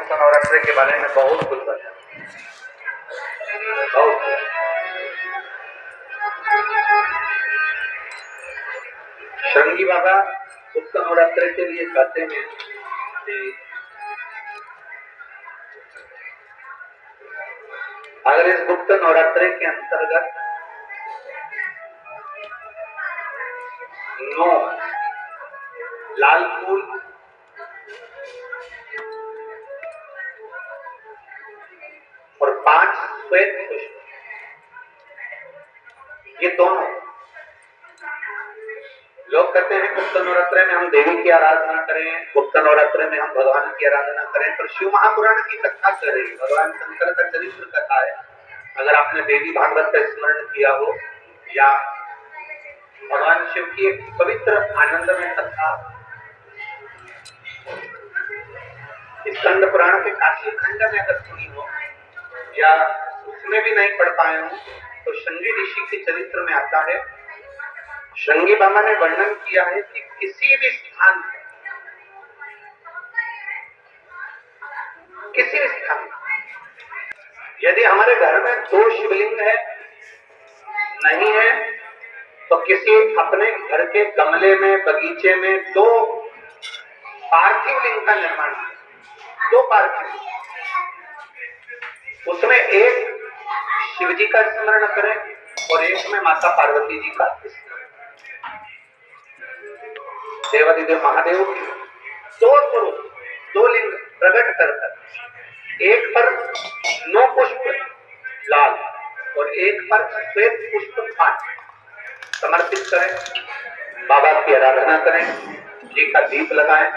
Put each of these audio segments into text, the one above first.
गुप्त नवरात्रि के बारे में बहुत कुछ बताया, बहुत कुछ। श्रृंगी बाबा गुप्त नवरात्रि के लिए कहते हैं कि अगर इस गुप्त नवरात्रि के अंतर्गत 9 लाल फूल और 5 श्वेत पुष्प, ये दोनों लोग कहते हैं गुप्त नवरात्रि में हम देवी की आराधना करें, गुप्त नवरात्रि में हम भगवान की आराधना करें, पर शिव महापुराण की कथा कर रही, भगवान शंकर का चरित्र कथा है। अगर आपने देवी भागवत का स्मरण किया हो या भगवान शिव की एक पवित्र आनंदमय कथा स्कंद पुराण के काशी खंड में अगर सुनी हो या उसमें भी नहीं पढ़ पाए हो तो श्रृंगी ऋषि के चरित्र में आता है। श्रृंगी बाबा ने वर्णन किया है कि किसी भी स्थान यदि हमारे घर में 2 शिवलिंग है नहीं है तो किसी अपने घर के गमले में बगीचे में 2 पार्थिव लिंग का निर्माण है, 2 पार्थिव, उसमें एक शिव जी का स्मरण करें और एक में माता पार्वती जी का स्मरण। देवादिदेव महादेव की 2 स्वरूप, 2 लिंग प्रकट कर एक पर 9 पुष्प लाल और एक पर श्वेत पुष्प 5 समर्पित करें, बाबा की आराधना करें, जी का दीप लगाएं,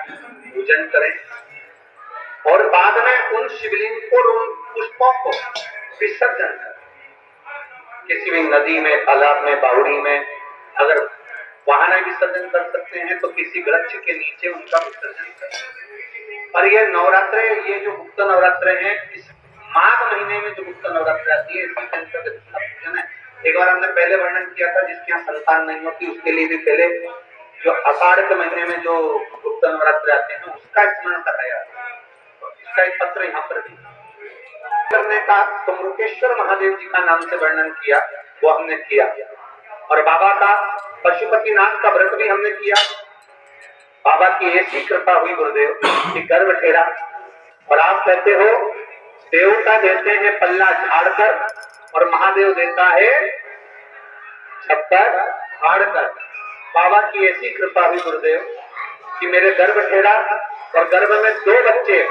पूजन करें और बाद में उन शिवलिंग को, उन पुष्पों को विसर्जन करें किसी भी नदी में, तालाब में, बावड़ी में। अगर वहां नहीं विसर्जन कर सकते हैं तो किसी वृक्ष के नीचे उनका विसर्जन करें। और ये नवरात्र, ये जो गुप्त नवरात्र है, इस माघ महीने में जो गुप्त नवरात्र आती है इसके अंतर्गत पूजन है। एक बार हमने पहले वर्णन किया था जिसके यहाँ संतान नहीं होती उसके लिए भी पहले जो आषाढ़ के महीने में जो गुप्त नवरात्र आते हैं उसका स्मरण कराया। इसका एक पत्र यहाँ पर करने का तुंगकेश्वर महादेव जी का नाम से वर्णन किया, वो हमने किया। और बाबा का पशुपतिनाथ का व्रत भी हमने किया। बाबा की ऐसी कृपा हुई गुरुदेव कि गर्भ ठेरा, और आप कहते हो देवता देते हैं पल्ला झाड़कर और महादेव देता है छप्पर फाड़कर। बाबा की ऐसी कृपा हुई गुरुदेव कि मेरे गर्भ ठेरा और गर्भ में 2 बच्चे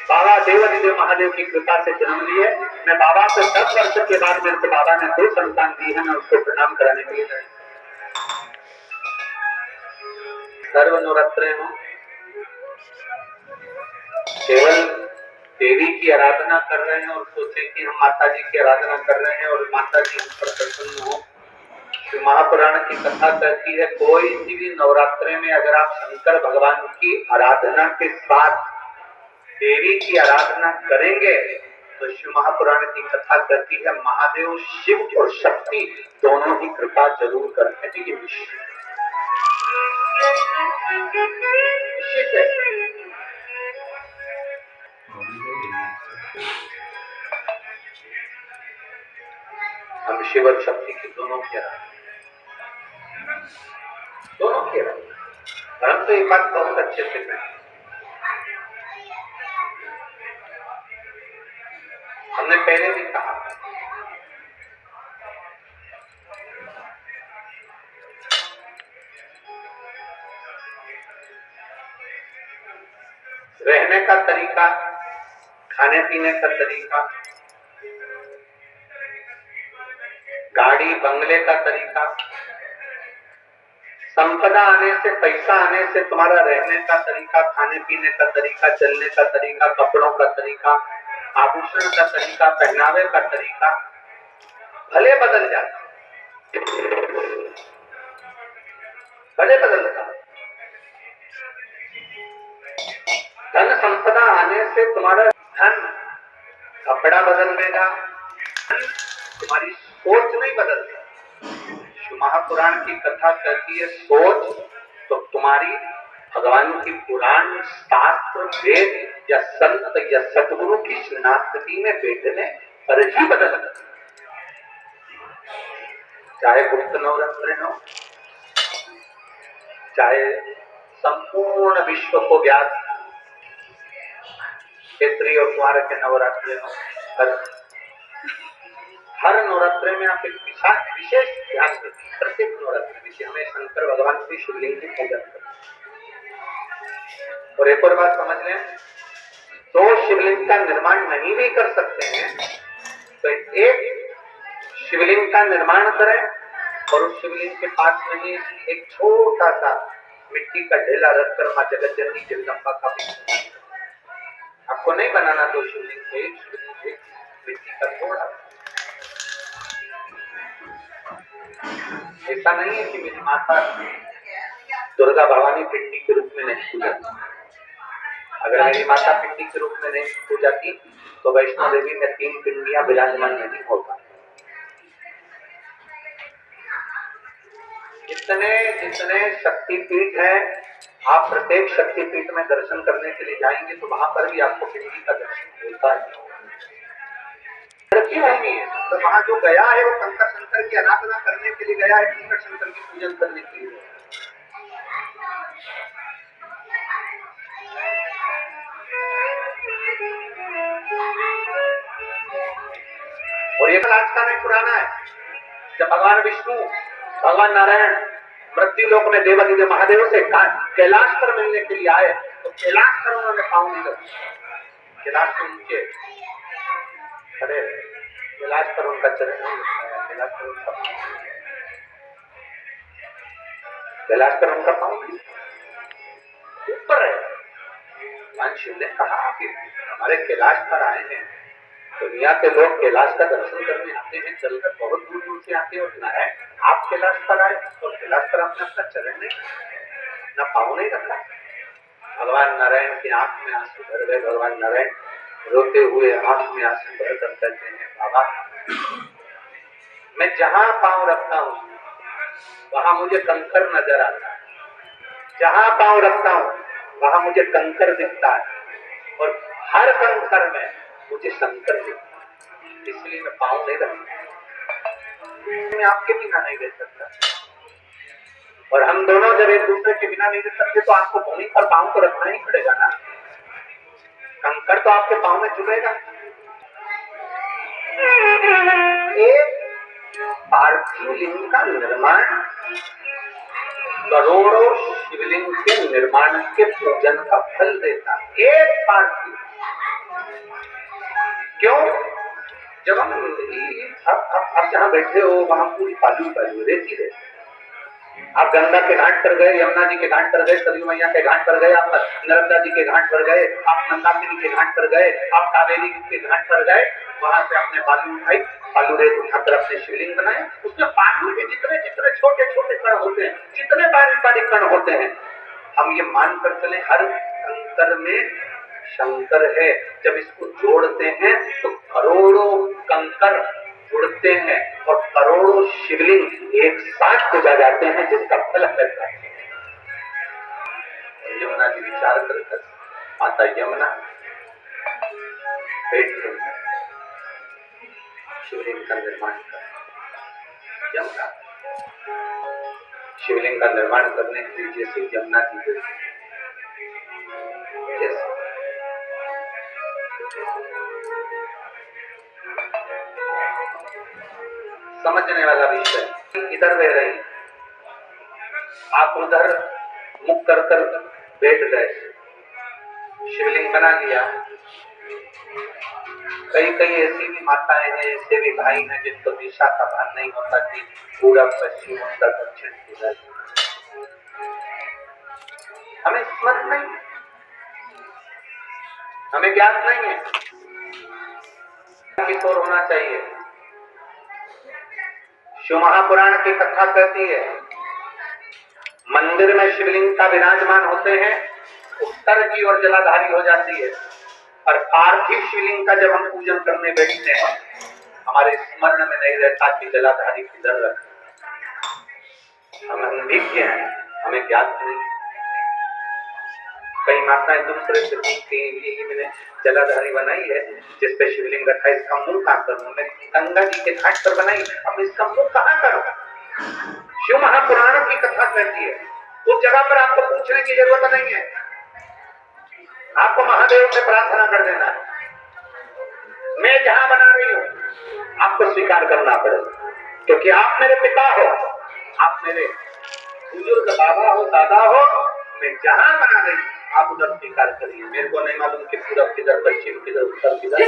बाबा देवादिदेव महादेव की कृपा से जन्म लिए। मैं बाबा से 10 वर्ष के बाद मेरे को बाबा ने 2 संतान दी है, मैं उसको प्रणाम कराने के लिए सर्व नवरात्रे में केवल देवी की आराधना कर रहे हैं और सोचे कि हम माता जी की आराधना कर रहे हैं और माता जी हम पर प्रसन्न हो। शिव महापुराण की कथा कहती है कोई सी भी नवरात्रे में अगर आप शंकर भगवान की आराधना के साथ देवी की आराधना करेंगे तो शिव महापुराण की कथा कहती है महादेव शिव और शक्ति दोनों ही कृपा जरूर करते हैं। ये निश्चित है। हम शिव और शक्ति की दोनों की आराधना, दोनों की आराधना। और हम तो एक बात बहुत अच्छे से कहें, हमने पहले भी कहा रहने का तरीका, खाने पीने का तरीका, गाड़ी बंगले का तरीका, संपदा आने से, पैसा आने से तुम्हारा रहने का तरीका, खाने पीने का तरीका, चलने का तरीका, कपड़ों का तरीका, आभूषण का तरीका, पहनावे का तरीका भले बदल जाता, भले बदलता। धन संपदा आने से तुम्हारा धन, कपड़ा बदल देगा, तुम्हारी सोच नहीं बदलती। महापुराण की कथा कहती है सोच तो तुम्हारी भगवान की पुराण, शास्त्र, वेद या संत या सतगुरु की शरणागति में बैठने पर ही बदल सकते, चाहे गुप्त नवरत्न हो, चाहे संपूर्ण विश्व को ज्ञात क्षेत्रीय और कुमार के नवरात्रि हो, हर नवरात्रि में आप एक विशेष ध्यान दें। प्रत्येक नवरात्रि में हमें शंकर भगवान की शिवलिंग की पूजा करें। और एक और बात समझ लें, तो शिवलिंग का निर्माण नहीं भी कर सकते हैं तो एक शिवलिंग का निर्माण करें और उस शिवलिंग के पास में ही एक छोटा सा मिट्टी का ढेला रखकर मां जगत जननी जगदम्बा का भी, आपको नहीं बनाना तो शिवलिंग एक मिट्टी का थोड़ा, ऐसा नहीं है कि मेरी माता दुर्गा भवानी पिंडी के रूप में नहीं पूजा। अगर मेरी माता पिंडी के रूप में नहीं पूजा की तो वैष्णो देवी में 3 पिंडियां विराजमान नहीं होता। जितने शक्तिपीठ है, आप प्रत्येक शक्तिपीठ में दर्शन करने के लिए जाएंगे तो वहां पर भी आपको पिंडी का दर्शन होता है। भूमि है तो वहां जो गया है वो शंकर की आराधना करने के लिए गया है, शंकर की पूजन करने के लिए। और ये आज का नहीं पुराना है। जब भगवान विष्णु भगवान नारायण मृत्यु लोक में देवादिदेव महादेव से कैलाश पर मिलने के लिए आए तो कैलाश पर उन्होंने पाँव नहीं रखे, कैलाश पर नीचे खड़े, कैलाश पर उनका चरण नहीं रखा, कैलाश पर उनका पाँव नहीं ऊपर है। भगवान शिव ने कहा कि हमारे कैलाश पर आए हैं, दुनिया के लोग कैलाश का दर्शन करने आते हैं, चलकर बहुत दूर दूर से आते हैं, और नारायण आप कैलाश पर आए और कैलाश पर आपने अपना चरण नहीं, अपना पाँव नहीं रखा। भगवान नारायण की आंख में आंसू भर गए। भगवान नारायण रोते हुए आंख में आंसू भर कर कहते हैं, बाबा मैं जहां पाँव रखता हूँ वहां मुझे कंकर नजर आता है, जहां पाँव रखता हूँ वहां मुझे कंकर दिखता है, और हर कंकर में मुझे शंकर दिखता है, इसलिए मैं पाँव नहीं रखता, मैं आपके बिना नहीं रह सकता। और हम दोनों जब एक दूसरे के बिना नहीं रह सकते तो आपको भूमि पर पाँव तो रखना ही पड़ेगा ना, कंकर तो आपके पाँव में चुभेगा। एक पार्थिव लिंग का निर्माण करोड़ों शिवलिंग के निर्माण के पूजन का फल देता है। एक पार्थिव, क्यों? जब हम आप जहां बैठे हो वहां पूरी बालू रेती रहती, आप गंगा के घाट पर गए, यमुना जी के घाट पर गए, सरयू मैया के घाट पर गए, आप नर्मदा जी के घाट पर गए, आप मंदाकिनी के घाट पर गए, आप कावेरी के घाट पर गए, वहां से आपने बालू उठाई, बालू रेत उठाकर अपने शिवलिंग बनाए। उसमें बालू के जितने जितने छोटे छोटे कण होते हैं, जितने बारीक बारीक कण होते हैं, हम ये मानकर चले हर कंकर में शंकर है। जब इसको जोड़ते हैं तो करोड़ों कंकर जुड़ते हैं और करोड़ों शिवलिंग एक साथ पूजा जाते हैं, जिसका फल करता है। यमुना जी विचार कर माता यमुना पेट शिवलिंग का निर्माण कर, यमुना शिवलिंग का निर्माण करने के लिए जैसे यमुना जी जैसे समझने वाला विषय, इधर बह रही, आप उधर मुख कर कर बैठ गए, शिवलिंग बना लिया। कई कई ऐसी भी माताएं हैं, ऐसे भी भाई हैं जिनको दिशा का भान नहीं होता कि पूरब पश्चिम उत्तर दक्षिण किधर, हमें स्मरण नहीं, हमें ज्ञान नहीं है किस ओर होना चाहिए। शिव महापुराण की कथा कहती है, मंदिर में शिवलिंग का विराजमान होते हैं, उत्तर की ओर जलाधारी हो जाती है, और पार्थिव शिवलिंग का जब हम पूजन करने बैठते हैं हमारे स्मरण में नहीं रहता कि जलाधारी किधर रखा। हम अनभिज्ञ हैं, हमें ज्ञात नहीं। कई माताएं दूसरे से पूछती हैं, ये मैंने जलाधारी बनाई है जिसपे शिवलिंग रखा है, इसका मुंह कहाँ करूं? मैं गंगा जी के घाट पर बनाई, अब इसका मुंह कहाँ करूं? शिव महापुराण की कथा कहती है उस जगह पर आपको पूछने की जरूरत नहीं है, आपको महादेव से प्रार्थना कर देना है। मैं जहां बना रही हूं आपको स्वीकार करना पड़ेगा, क्योंकि आप मेरे पिता हो, आप मेरे बुजुर्ग बाबा हो, दादा हो। मैं जहां बना रही हूं आप उधर स्वीकार करिए। मेरे को नहीं मालूम कि पूरब किधर, पश्चिम किधर, उत्तर किधर।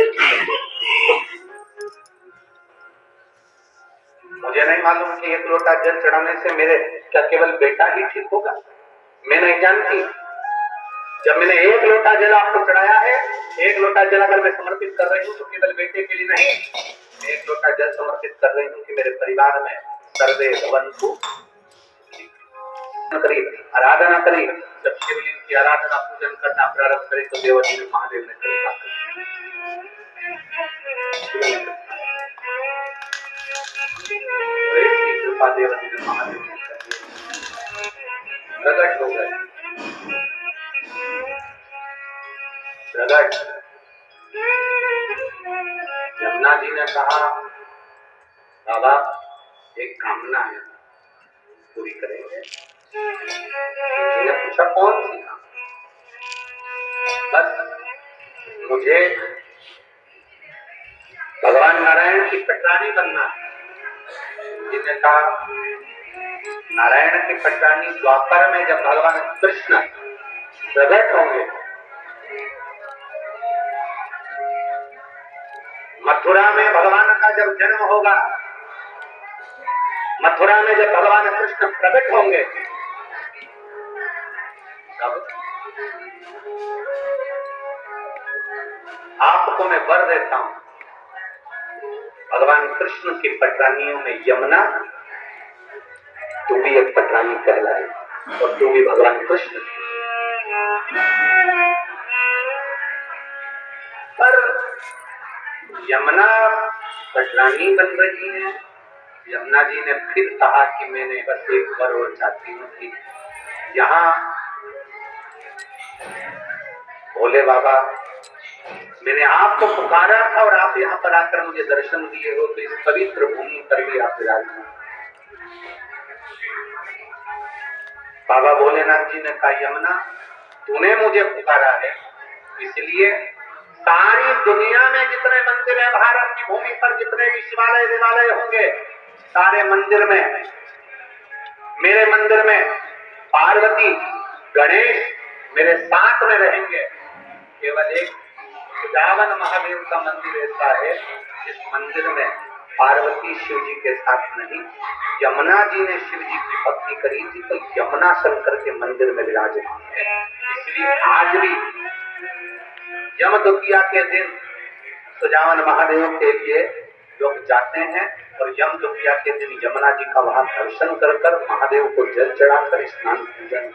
मुझे नहीं मालूम कि एक लोटा जल चढ़ाने से मेरे क्या केवल बेटा ही ठीक होगा, मैं नहीं जानती। जब मैंने एक लोटा जल आपको चढ़ाया है, एक लोटा जल अगर मैं समर्पित कर रही हूँ तो केवल बेटे के लिए नहीं, एक लोटा जल समर्पित कर रही हूँ कि मेरे परिवार में सर्वे भवन्तु। आराधना करी, जब शिवलिंग की आराधना पूजन करना प्रारंभ करे तो देवती ने महादेव ने कृपा देवती ने महादेव ने प्रकट हो गए। प्रकट यमुना जी ने कहा, बाबा एक कामना है, पूरी करेंगे? जी ने पूछा कौन सी? बस मुझे भगवान नारायण की पटरानी बनना है। जिसने कहा नारायण की पटरानी द्वापर में जब भगवान कृष्ण प्रकट होंगे, मथुरा में भगवान का जब जन्म होगा, मथुरा में जब भगवान कृष्ण प्रकट होंगे, तब आपको मैं वर देता हूं, भगवान कृष्ण की पटरानियों में यमुना, तू भी एक पटरानी कहलाए और तू भी भगवान कृष्ण। पर यमुना पटरानी बन रही है। यमुना जी ने फिर कहा कि मैंने बस एक वर और चाहती हूँ कि यहाँ भोले बाबा, मैंने आपको पुकारा था और आप यहाँ पर आकर मुझे दर्शन दिए हो, तो इस पवित्र भूमि पर भी आप विराजमान। बाबा भोलेनाथ जी ने कहा, यमुना तूने मुझे पुकारा है, इसलिए सारी दुनिया में जितने मंदिर है, भारत की भूमि पर जितने भी शिवालय देवालय होंगे, सारे मंदिर में, मेरे मंदिर में पार्वती गणेश मेरे साथ में रहेंगे। केवल एक सुजावन महादेव का मंदिर ऐसा है जिस मंदिर में पार्वती शिव जी के साथ नहीं, यमुना जी ने शिव जी की भक्ति करी थी, तो यमुना शंकर के मंदिर में विराजमान है। इसलिए आज भी यम द्वितीया के दिन सुजावन महादेव के लिए लोग जाते हैं और यम द्वितीया के दिन यमुना जी का वहां दर्शन कर महादेव को जल चढ़ाकर स्नान पूजन।